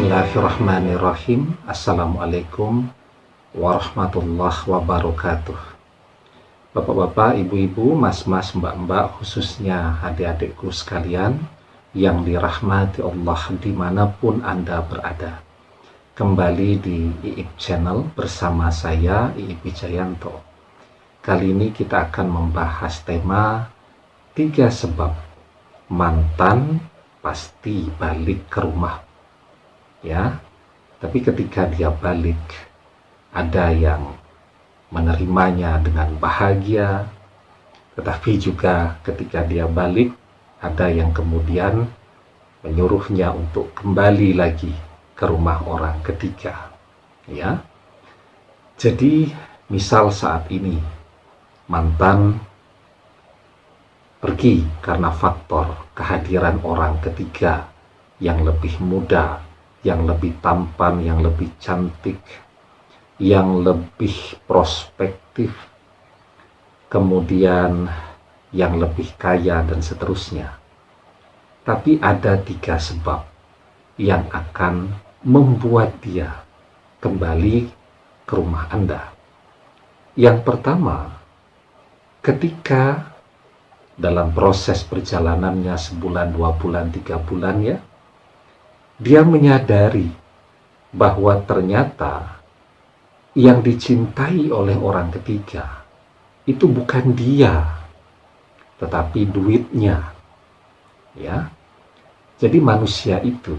Bismillahirrahmanirrahim. Assalamualaikum warahmatullahi wabarakatuh. Bapak-bapak, ibu-ibu, mas-mas, mbak-mbak, khususnya adik-adikku sekalian yang dirahmati Allah dimanapun Anda berada. Kembali di IIP Channel bersama saya, IIP Wijayanto. Kali ini kita akan membahas tema 3 sebab mantan pasti balik ke rumah. Ya, tapi ketika dia balik, ada yang menerimanya dengan bahagia, tetapi juga ketika dia balik, ada yang kemudian menyuruhnya untuk kembali lagi ke rumah orang ketiga. Ya, jadi misal saat ini mantan pergi karena faktor kehadiran orang ketiga yang lebih muda, yang lebih tampan, yang lebih cantik, yang lebih prospektif, kemudian yang lebih kaya, dan seterusnya. Tapi ada 3 sebab yang akan membuat dia kembali ke rumah Anda. Yang pertama, ketika dalam proses perjalanannya sebulan, 2 bulan, 3 bulan ya, dia menyadari bahwa ternyata yang dicintai oleh orang ketiga itu bukan dia, tetapi duitnya. Ya, jadi manusia itu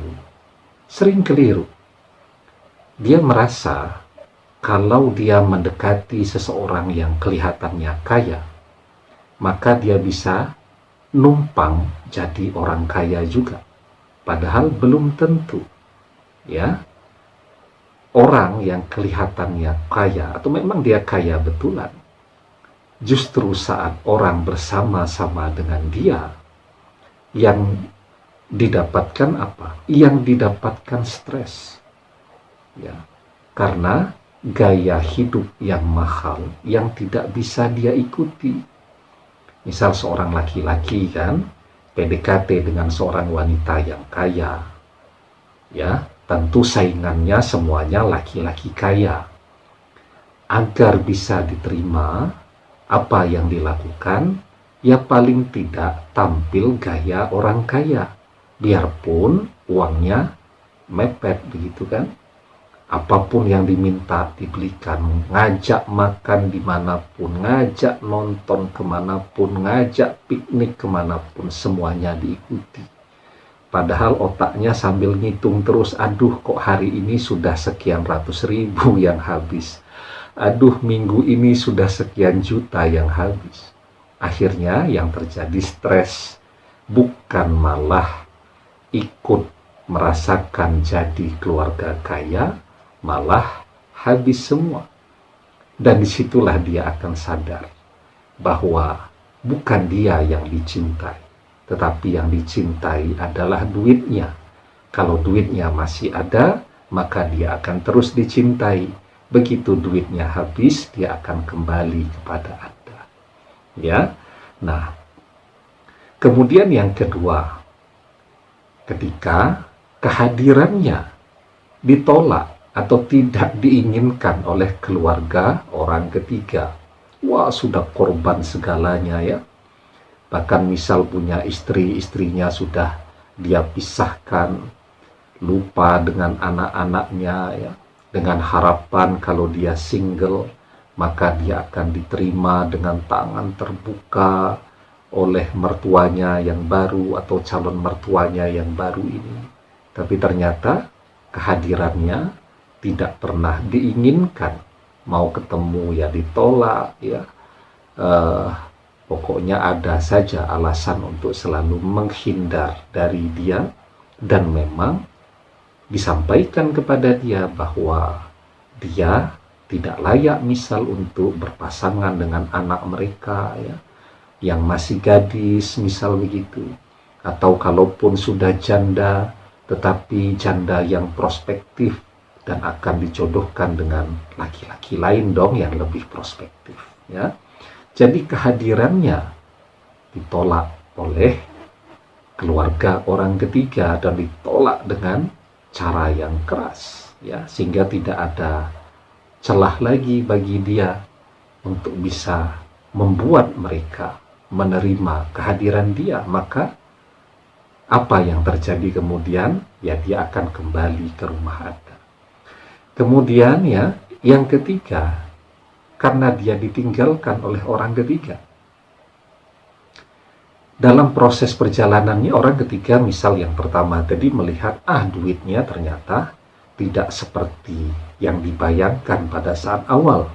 sering keliru. Dia merasa kalau dia mendekati seseorang yang kelihatannya kaya, maka dia bisa numpang jadi orang kaya juga. Padahal belum tentu. Ya, orang yang kelihatannya kaya, atau memang dia kaya betulan, justru saat orang bersama-sama dengan dia, yang didapatkan apa? Yang didapatkan stres. Ya, karena gaya hidup yang mahal yang tidak bisa dia ikuti. Misal seorang laki-laki kan PDKT dengan seorang wanita yang kaya, ya, tentu saingannya semuanya laki-laki kaya. Agar bisa diterima apa yang dilakukan, ya paling tidak tampil gaya orang kaya, biarpun uangnya mepet, begitu kan. Apapun yang diminta dibelikan, ngajak makan dimanapun, ngajak nonton kemanapun, ngajak piknik kemanapun, semuanya diikuti. Padahal otaknya sambil ngitung terus, aduh kok hari ini sudah sekian ratus ribu yang habis, aduh minggu ini sudah sekian juta yang habis. Akhirnya yang terjadi stres, bukan malah ikut merasakan jadi keluarga kaya, malah habis semua. Dan disitulah dia akan sadar bahwa bukan dia yang dicintai, tetapi yang dicintai adalah duitnya. Kalau duitnya masih ada, maka dia akan terus dicintai. Begitu duitnya habis, dia akan kembali kepada Anda. Ya, nah, kemudian yang kedua, ketika kehadirannya ditolak atau tidak diinginkan oleh keluarga orang ketiga, wah sudah korban segalanya ya. Bahkan misal punya istri, istrinya sudah dia pisahkan, lupa dengan anak-anaknya ya, dengan harapan kalau dia single, maka dia akan diterima dengan tangan terbuka oleh mertuanya yang baru atau calon mertuanya yang baru ini. Tapi ternyata kehadirannya tidak pernah diinginkan, mau ketemu ya ditolak ya. Pokoknya ada saja alasan untuk selalu menghindar dari dia, dan memang disampaikan kepada dia bahwa dia tidak layak misal untuk berpasangan dengan anak mereka ya, yang masih gadis misal begitu, atau kalaupun sudah janda, tetapi janda yang prospektif dan akan dijodohkan dengan laki-laki lain dong yang lebih prospektif ya. Jadi kehadirannya ditolak oleh keluarga orang ketiga dan ditolak dengan cara yang keras, ya, sehingga tidak ada celah lagi bagi dia untuk bisa membuat mereka menerima kehadiran dia. Maka apa yang terjadi kemudian? Ya, dia akan kembali ke rumah Anda. Kemudian ya, yang ketiga, karena dia ditinggalkan oleh orang ketiga. Dalam proses perjalanannya, orang ketiga, misal yang pertama tadi melihat, duitnya ternyata tidak seperti yang dibayangkan pada saat awal.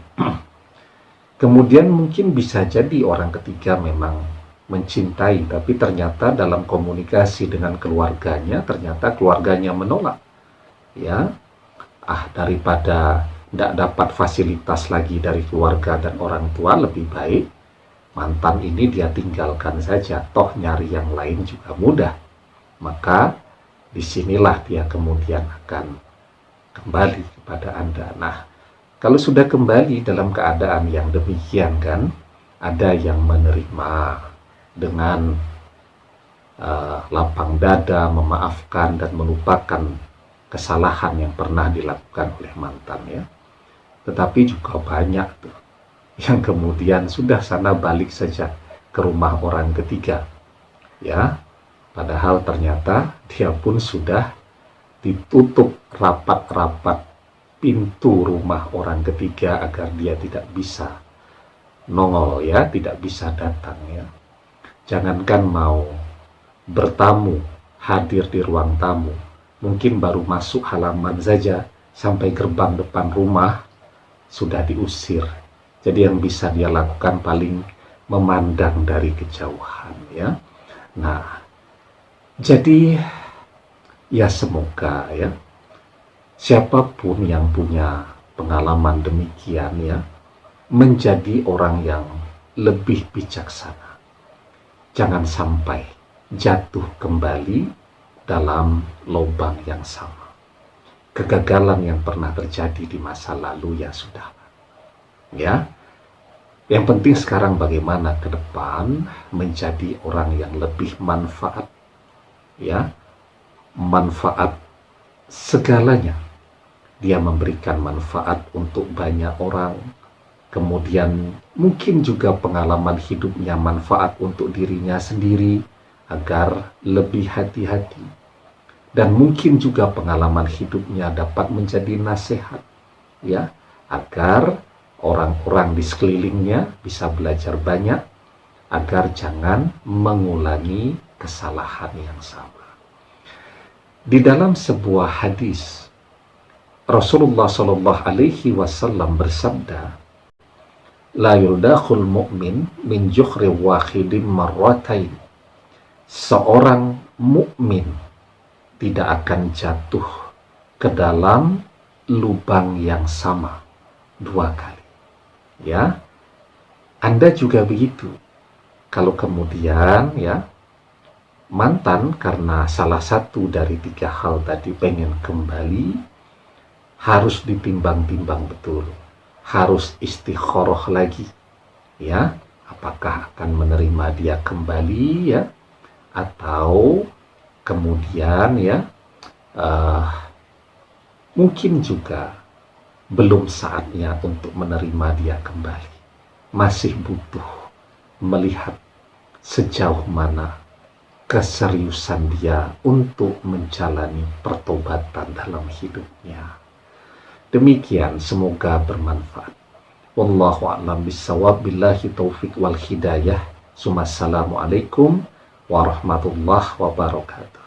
Kemudian mungkin bisa jadi orang ketiga memang mencintai, tapi ternyata dalam komunikasi dengan keluarganya, ternyata keluarganya menolak. Ya, daripada tidak dapat fasilitas lagi dari keluarga dan orang tua, lebih baik mantan ini dia tinggalkan saja, toh nyari yang lain juga mudah. Maka disinilah dia kemudian akan kembali kepada Anda. Nah, kalau sudah kembali dalam keadaan yang demikian kan, ada yang menerima dengan lapang dada, memaafkan dan melupakan kesalahan yang pernah dilakukan oleh mantan, ya. Tetapi juga banyak tuh yang kemudian sudah sana balik saja ke rumah orang ketiga, ya, padahal ternyata dia pun sudah ditutup rapat-rapat pintu rumah orang ketiga agar dia tidak bisa nongol, ya, tidak bisa datang, ya. Jangankan mau bertamu, hadir di ruang tamu, mungkin baru masuk halaman saja sampai gerbang depan rumah sudah diusir. Jadi yang bisa dia lakukan paling memandang dari kejauhan, ya. Nah, jadi ya semoga ya siapapun yang punya pengalaman demikian ya menjadi orang yang lebih bijaksana. Jangan sampai jatuh kembali dalam lubang yang sama. Kegagalan yang pernah terjadi di masa lalu ya sudah. Ya. Yang penting sekarang bagaimana ke depan menjadi orang yang lebih manfaat, ya, manfaat segalanya. Dia memberikan manfaat untuk banyak orang, kemudian mungkin juga pengalaman hidupnya manfaat untuk dirinya sendiri agar lebih hati-hati, dan mungkin juga pengalaman hidupnya dapat menjadi nasihat, ya, agar orang-orang di sekelilingnya bisa belajar banyak agar jangan mengulangi kesalahan yang sama. Di dalam sebuah hadis, Rasulullah Shallallahu Alaihi Wasallam bersabda, "La yudakhul mu'min min juhri wahidin marratain." Seorang mukmin tidak akan jatuh ke dalam lubang yang sama dua kali. Ya, Anda juga begitu. Kalau kemudian ya mantan karena salah satu dari tiga hal tadi pengen kembali, harus ditimbang-timbang betul, harus istikharah lagi, ya, apakah akan menerima dia kembali ya, atau kemudian ya mungkin juga belum saatnya untuk menerima dia kembali. Masih butuh melihat sejauh mana keseriusan dia untuk menjalani pertobatan dalam hidupnya. Demikian, semoga bermanfaat. Wallahu a'lam bishawab, billahi taufiq wal hidayah. Assalamualaikum warahmatullahi wabarakatuh.